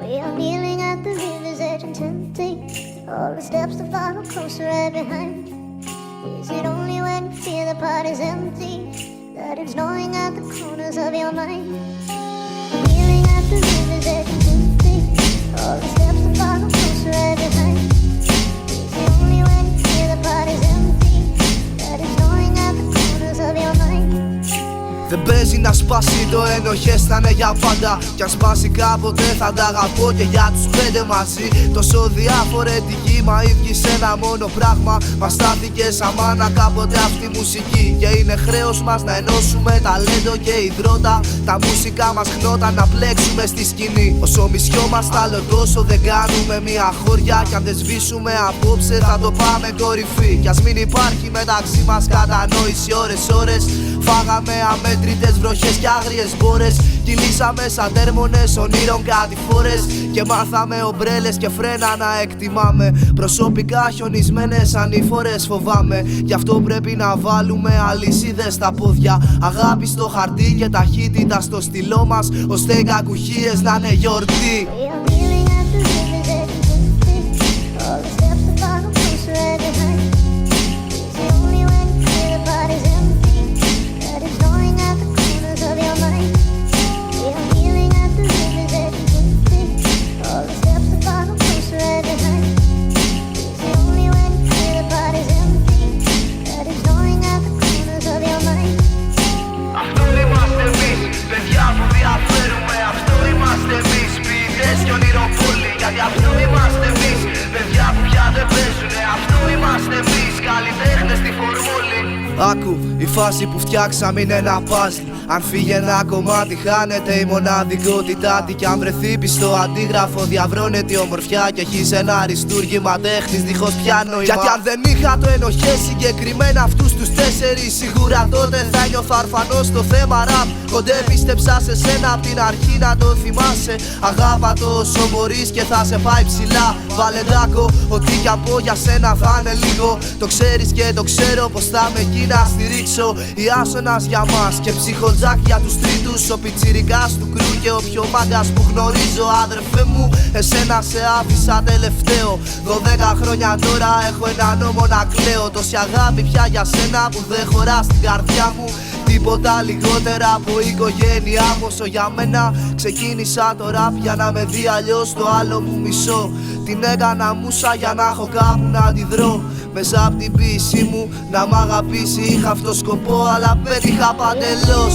We are kneeling at the river's edge and tempting all the steps to follow closer right behind. Is it only when you feel the party's empty that it's gnawing at the corners of your mind? Kneeling at the river's edge and tempting all the steps to follow closer right behind. Is it only when you feel the party's empty that it's gnawing at the corners of your mind? Δεν παίζει να σπάσει το ενοχές, θα είναι για πάντα. Κι αν σπάσει κάποτε θα τα αγαπώ και για τους πέντε μαζί. Τόσο διαφορετική μα ίδιοι σε ένα μόνο πράγμα. Μας στάθηκε σαν μάνα κάποτε αυτή η μουσική. Και είναι χρέος μας να ενώσουμε ταλέντο και υδρότα. Τα μουσικά μας χνότα να πλέξουμε στη σκηνή. Όσο μισιό μας τάλο τόσο δεν κάνουμε μια χώρια. Κι αν δεν σβήσουμε απόψε θα το πάμε κορυφή. Κι ας μην υπάρχει μεταξύ μας κατανόηση ώρες. Φάγαμε αμέτρητες βροχές και άγριες μπόρες. Κυλήσαμε σαν τέρμονες ονείρων κατηφόρες. Και μάθαμε ομπρέλες και φρένα να εκτιμάμε. Προσωπικά χιονισμένες ανήφορες φοβάμαι. Γι' αυτό πρέπει να βάλουμε αλυσίδες στα πόδια. Αγάπη στο χαρτί και ταχύτητα στο στυλό μας, ώστε οι κακουχίες να είναι γιορτή. Γιατί αυτό είμαστε εμείς, παιδιά που πια δεν παίζουνε. Αυτό είμαστε εμείς, καλλιτέχνες στη φορμούλη. Άκου, η φάση που φτιάξαμε είναι ένα παζλ. Αν φύγει ένα κομμάτι χάνεται η μοναδικότητά τη. Κι αν βρεθεί πιστό αντίγραφο διαβρώνεται η ομορφιά. Και έχεις ένα αριστούργημα τέχνης δίχως πια νόημα. Γιατί αν δεν είχα το ενοχές συγκεκριμένα αυτούς τους τέσσερις, σίγουρα τότε θα νιώθω αρφανός στο θέμα ραπ. Κοντέ πίστεψα σε σένα απ' την αρχή να το θυμάσαι. Αγάπα το όσο μπορείς και θα σε πάει ψηλά. Βάλε τάκο, ό,τι κι από για σένα θα είναι λίγο. Το ξέρεις και το ξέρω πως θα με εκεί να στηρίξω. Η άσονας για μας και ψυχοτζάκ για τους τρίτους. Ο πιτσιρικάς του κρού και ο πιο μάγκας που γνωρίζω. Αδερφέ μου, εσένα σε άφησα τελευταίο. 12 χρόνια τώρα έχω ένα νόμο να κλαίω. Τόση αγάπη πια για σένα που δεν χωρά στην καρδιά μου. Τίποτα λιγότερα από η οικογένειά μου. Όσο για μένα ξεκίνησα το ραπ για να με δει αλλιώς το άλλο μου μισό. Την έκανα μούσα για να έχω κάπου να αντιδρώ. Μέσα απ' την ποίησή μου να μ' αγαπήσει είχα αυτό σκοπό, αλλά πέτυχα παντελώς.